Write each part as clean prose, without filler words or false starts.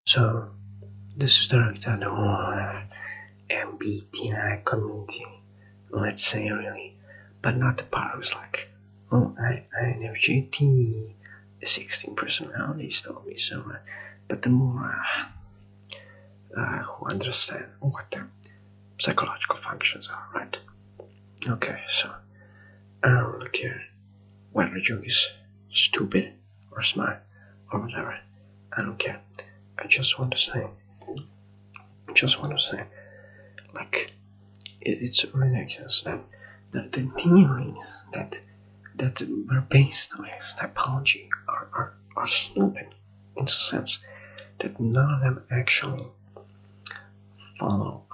So this is directed at all MBTI community, let's say really, but not the part who's like, oh, INFJT, 16 personalities told me so, but the more who understand what the psychological functions are, right? Okay, so I don't care whether Jung is stupid or smart or whatever. I don't care. I just want to say, like, it's ridiculous that the theories that were based on his typology are stupid in the sense that none of them actually follow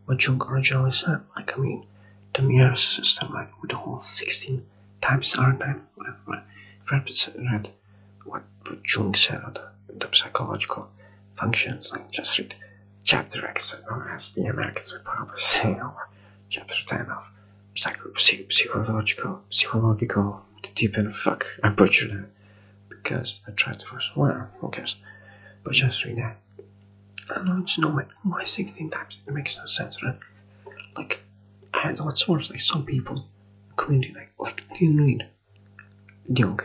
what Jung originally said. Like, I mean, the mirror system, like with the whole 16 times R9, read what Jung said on the psychological functions, like just read chapter X, or as the Americans would probably say, or chapter 10 of psychological, the deep end. Fuck, I butchered it because I tried to first. Well, who cares? But just read that. I don't know why 16 times. It makes no sense, right? Like, and what's worse, like some people, community, like didn't read Jung,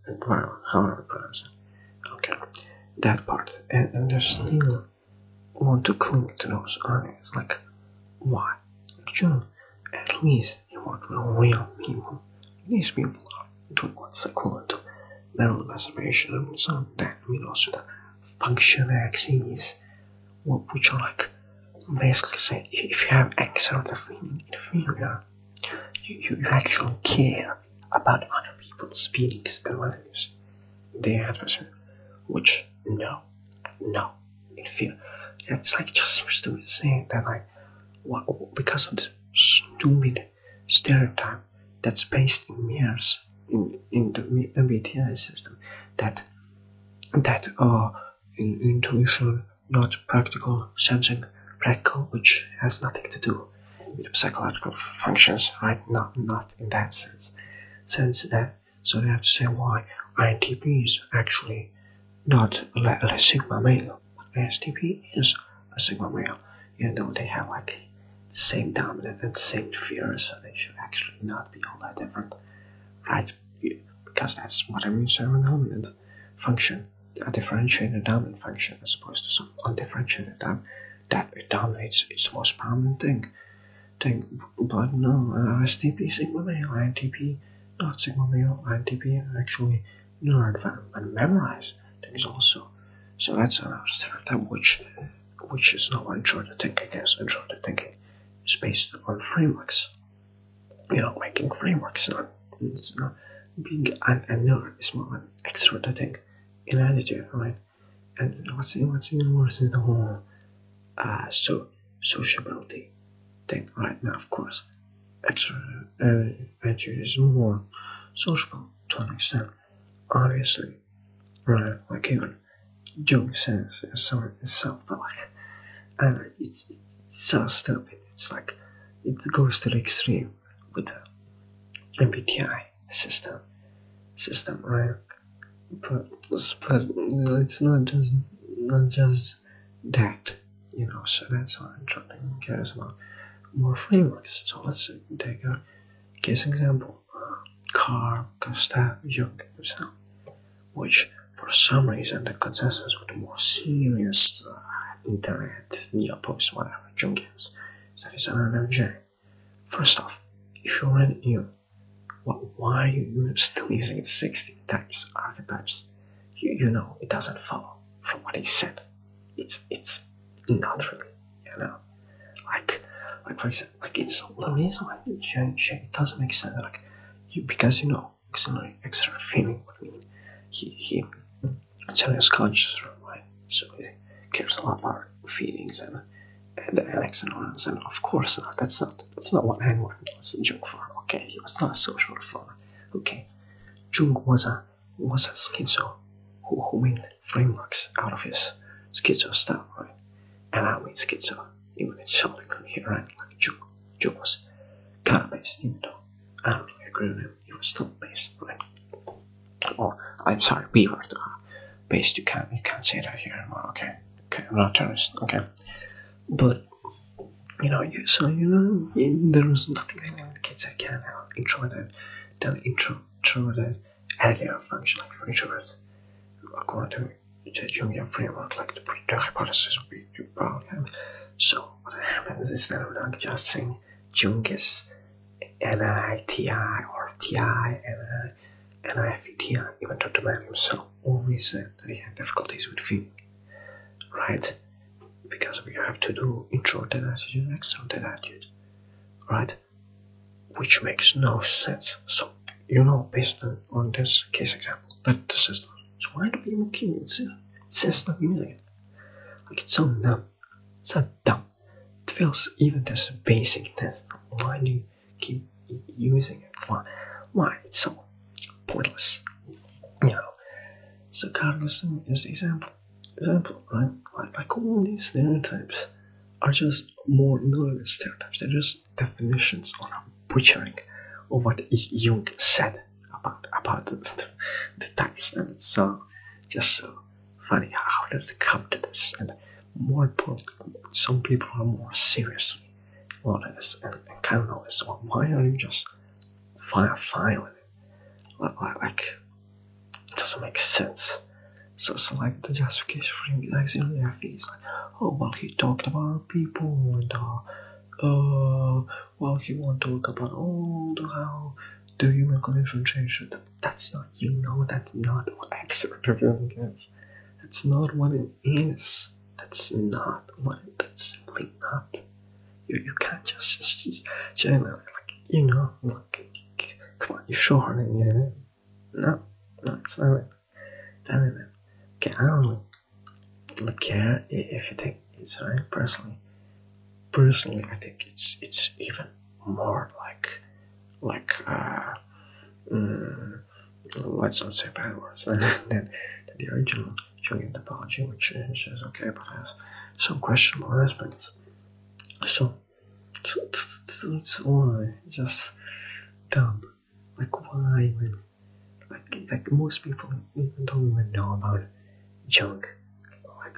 and wow, however you pronounce it. Okay, that part, and they still want to cling to those ideas. Like, why? Like Jung, at least he worked with real people. These people are doing what's equivalent to mental masturbation and so on. That I mean also the function axes, which are like basically say if you have X sort of feeling inferior, you actually care about other people's feelings and values, their atmosphere, which no, inferior. It's like just seems to be saying that like because of the stupid stereotype that's based in mirrors in the MBTI system that intuition, not practical sensing, practical, which has nothing to do with the psychological functions, right? Not in that sense. That so they have to say why INTP is actually not a sigma male. ISTP is a sigma male, even though they have like the same dominant and the same fears, so they should actually not be all that different, right? Because that's what I mean, so a dominant function, a differentiated dominant function, as opposed to some undifferentiated that it dominates its most prominent thing. But no, ISTP sigma male, INTP not sigma male, INTP actually learn and memorize things also. So that's another stereotype which is not intrusive thinking. Yes, intrusive thinking is based on frameworks. Making frameworks. It's not being a nerd is more an extroverted in attitude, right? And what's even worse is the whole sociability thing, right? Now, of course, extroverted is more sociable to an extent, obviously, right? Like even Jung says so itself, but like, I don't know, it's so stupid. It's like it goes to the extreme with the MBTI system, right? But it's not just that, So that's why I'm trying to cares about more frameworks. So let's take a case example: Carl Gustav Jung himself, which for some reason the consensus with the more serious internet, the opposed whatever Jungians, that is an INFJ. First off, if you read Jung, why are you still using it 16 times archetypes? You know it doesn't follow from what he said. It's not really, like for example, like it's the reason why it doesn't make sense. Like because auxiliary extra feeling would mean he it's conscious, right? So he cares a lot about feelings and externals, and of course not. That's not what anyone was Jung for. Okay, he was not a social reformer. Okay, Jung was a schizo who made frameworks out of his schizo stuff, right? And I mean schizo, even it's showing here, right? Like Jung was kind of based, even though I don't really agree with him. He was still based, right? Or I'm sorry, Beaver. based. You can't say that here. Well, okay, I'm not a terrorist. Okay, but there's nothing wrong with kids that can introverted, introverted area function like for introverts. According to the Jungian framework, like the hypothesis we probably have. So what happens is that we're not just saying Jung is NITI or TI, NIFETI, even though the man himself always said that he had difficulties with feeling, right? Because we have to do introverted attitude and extroverted attitude, right? Which makes no sense. So, based on this case example, that the system. So why do people keep insist using it? Like, it's so dumb. It's so dumb. It feels even this basic test. Why do you keep using it? Why? It's so pointless. So Carlos is the example, right? Like all these stereotypes are just more not stereotypes. They're just definitions on a butchering of what Jung said about the types, and it's so funny how did it come to this. And more importantly, some people are more seriously on this and kind of know this. Well, why are you just fine with it? Like it doesn't make sense. So like the justification for the auxiliary is like, oh well, he talked about people and well, he won't talk about how the human condition changed. That's not, that's not what extraterritorial is. That's not what it is. That's simply not. You can't just come on, you sure? No, it's not it. Okay, I don't really care if you think it's right. Personally, I think it's even more like let's not say bad words than the original Jungian topology, which is okay, but has some questionable aspects. So it's all just dumb. Like why even like most people even don't even know about Jung.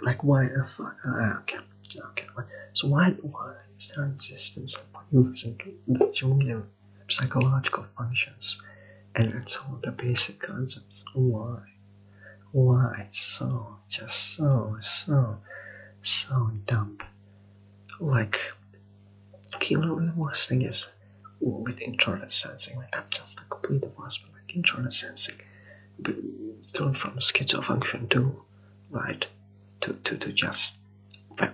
Like why? Okay. So why is there insistence on using the Jungian psychological functions and some of the basic concepts? Why? It's so dumb. Like, the worst thing is with introverted sensing. Like that's just the complete opposite. Like introverted sensing, but turn from schizofunction to right to just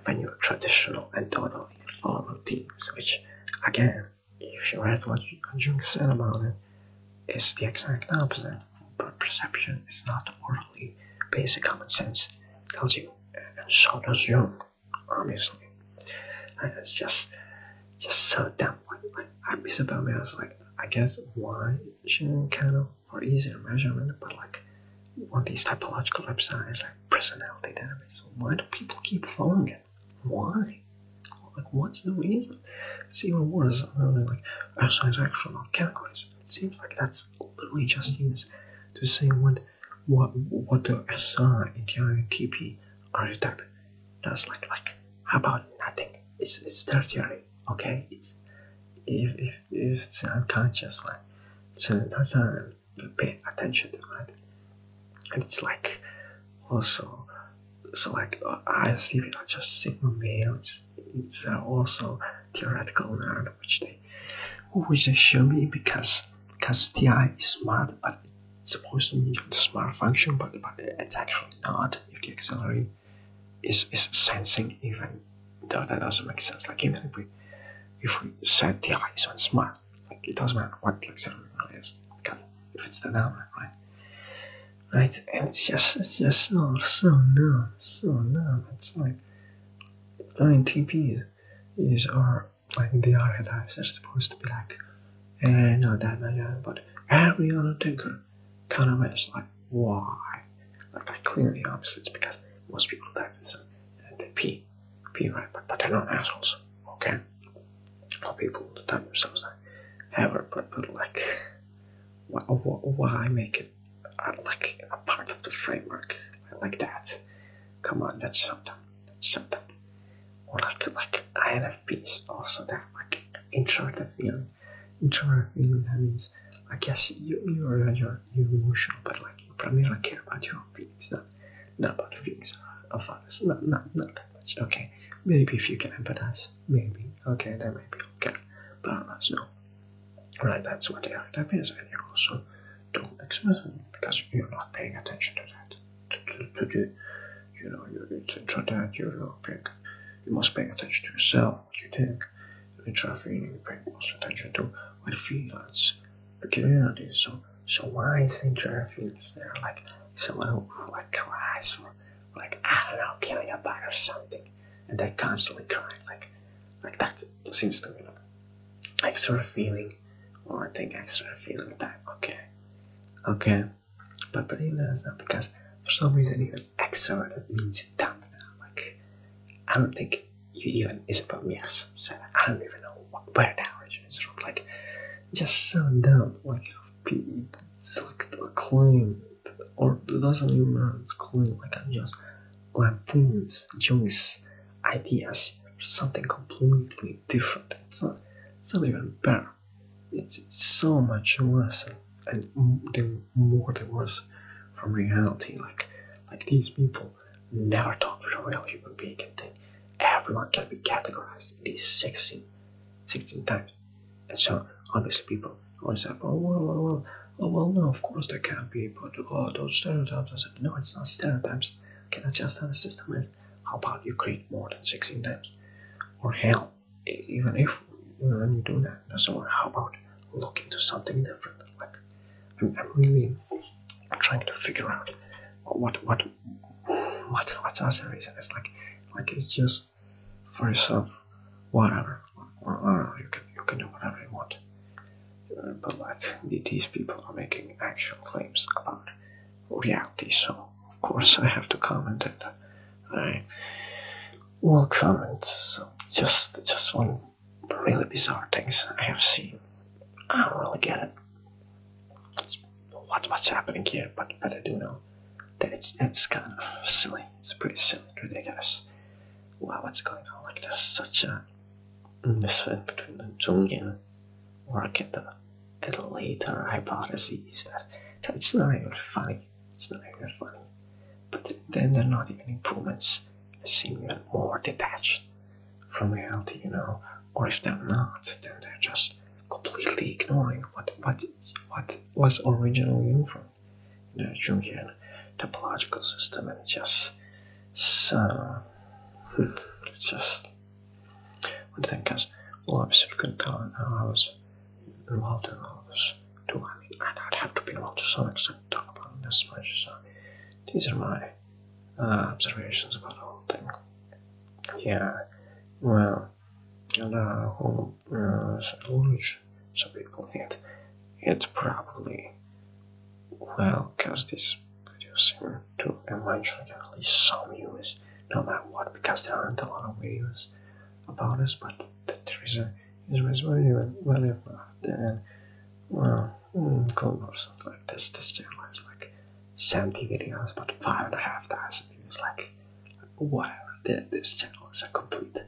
when you're traditional and totally follow routines, which again, if you read what Jung said about it, is the exact opposite. But perception is not orderly. Basic common sense tells you, and so does Jung, obviously. And it's just so dumb. Like I miss about me. I was like, I guess why shouldn't kind of for easier measurement, but like on these typological websites like personality database, why do people keep following it? Why? Like what's the reason? It's even worse. Like transactional categories. It seems like that's literally just used to say what the SI in the INTP archetype does. Like how about nothing? It's tertiary. Okay, it's if it's unconscious, like so that's not pay attention to, right? And it's like also so like ISTP are not just sigma male. It's also theoretical nerd, which they show me because TI is smart, but it's supposed to be the smart function, but it's actually not. If the auxiliary is sensing, even though that doesn't make sense. Like even if we said TI is smart, like it doesn't matter what the auxiliary really is, because if it's the number, right? And it's just so numb. It's like INTP is are like the archetypes are supposed to be like not that much, but every other thinker kind of is like why? Like clearly, obviously, it's because most people type is P, right? But they're not assholes, okay? Not people that type themselves like ever, but like why make it like a part of the framework? like that. Come on, that's so dumb. That's so dumb. Or like INFPs also that like introverted feeling. Introverted feeling that means I guess you're emotional, but like you primarily care about your own feelings, not about the feelings of others. Not that much. Okay, maybe if you can empathize, maybe okay, that may be okay, but otherwise no. Right, that's what the type is, and you also don't express it because you're not paying attention to that. To do, it's introvert. You must pay attention to yourself, what you think. Introvert, you pay most attention to what feelings, peculiarity. So why is the introvert feelings there? Like someone who like cries for, like I don't know, killing a bug or something, and they're constantly crying, like that seems to me like extra feeling, or I think extra feeling that okay, but even that's not because for some reason even extroverted means dumb now. Like I don't think you even Isabel Mears said. I don't even know where the origin is from. Like just so dumb. Like it's like a claim, or it doesn't even matter. It's claim. Like I'm just lampoons, jokes, ideas, or something completely different. It's not even better. It's so much worse and more than worse from reality. Like these people never talk with a real human being and think everyone can be categorized in these 16 types. And so obviously people always say, well, no, of course there can't be, but those stereotypes. I said, no, it's not stereotypes. Can I just how the system is? How about you create more than 16 types? Or hell, even if when you do that, so how about look into something different? Like I'm really trying to figure out what's the reason. It's like it's just for yourself, whatever. You can do whatever you want. But like these people are making actual claims about reality, so of course I have to comment, and I will comment. So just one really bizarre things I have seen. I don't really get it. What's happening here, but I do know that it's kind of silly. It's pretty silly, ridiculous. Wow, what's going on? Like there's such a misfit between the Jungian work and the later hypotheses that it's not even funny. It's not even funny. But then they're not even improvements. They seem even more detached from reality, Or if they're not, then they're just completely ignoring what was originally in from the Jungian topological system, and just so it's just one thing. Because obviously you can tell how I was involved in all this too. I mean, I'd have to be involved to some extent to talk about it this much. So these are my observations about the whole thing. Yeah, well, and whole knowledge. Some people need it probably because this producing to eventually get at least some views, no matter what, because there aren't a lot of videos about this, but there is value, and if not, then cool or something like this. This channel has like 70 videos, but 5,500 views. Like whatever. This channel is a complete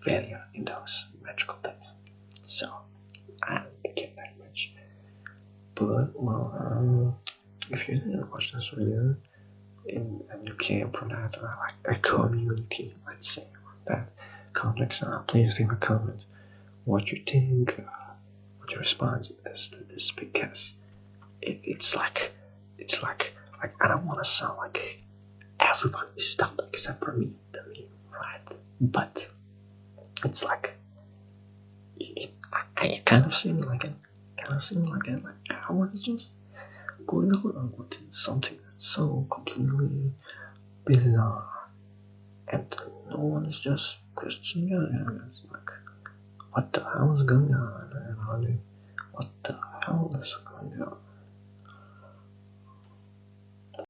failure in those metrical things. So I don't care that much. But if you didn't watch this video and you came from that like a community, let's say, that context, please leave a comment what you think, what your response is to this, because it's like I don't want to sound like everybody is dumb except for me, right? But it's like I kind of seem like it. Like everyone is just going along with something that's so completely bizarre, and no one is just questioning it. It's like, what the hell is going on? What the hell is going on?